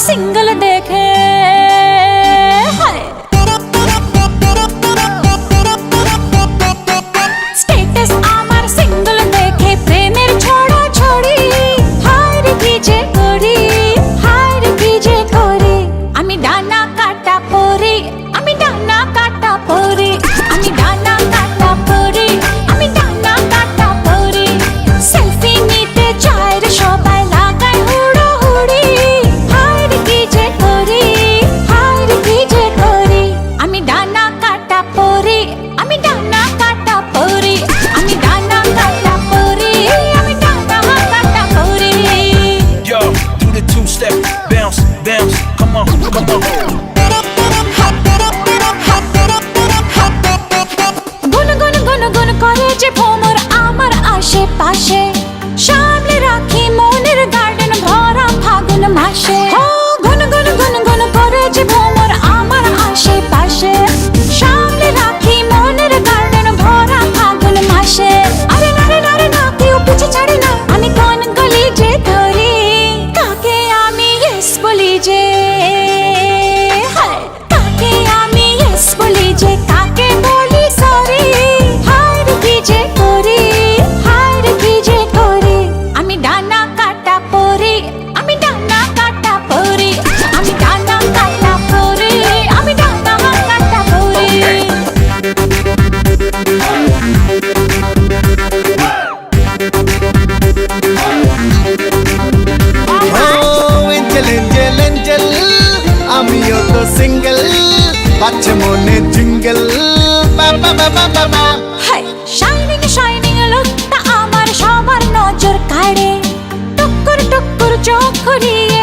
Single দেখে status আমার single দেখে প্রেমের ছড়া ছড়ি হায় রে কি যে করি হায় রে কি যে করি আমি ডানা কাটা পরি আমি ডানা কাটা পরি আমি ডানা কাটা পরি আমি ডানা কাটা পরি সেলফি নিতে চায় রে সবাই লাগায় হুড়োহুড়ি হায় রে কি যে করি হায় রে কি যে করি আমি ডানা কাটা পরি আমি ডানা কাটা পরি আমি ডানা কাটা পরি আমি ডানা কাটা পরি Yo, do the two-step, bounce, bounce, come on, come on. গুন গুন গুন গুন করে যে ভ্রমর আমার আশেপাশে সামনে রাখি মনের গার্ডেন ভরা ফাগুন মাসে গুন গুন গুন গুন করে যে ভ্রমর আমার আশেপাশে সামনে রাখি মনের গার্ডেন ভরা ফাগুন মাসে আরে না রে না রে না কেউ পিছে ছাড়ে না আমি কোন গলি যে ধরি কাকে আমি ইয়েস বলি যে কাকে আমি ইয়েস বলি যে কাকে বলি সরি হায় রে কি যে করি হায় রে কি যে করি আমি ডানা কাটা পরি আমি ডানা কাটা পরি আমি ডানা কাটা পরি আমি ডানা কাটা পরি এঞ্জেল এঞ্জেল এঞ্জেল আমিও তো সিঙ্গেল বাচ্চা মনে জিঙ্গেল বাবা বাবা বাবা হাই শাইনিং শাইনিং লুকটা আমার সবার নজর কাড়ে টুকুর টুকুর চোখ ঘুরিয়ে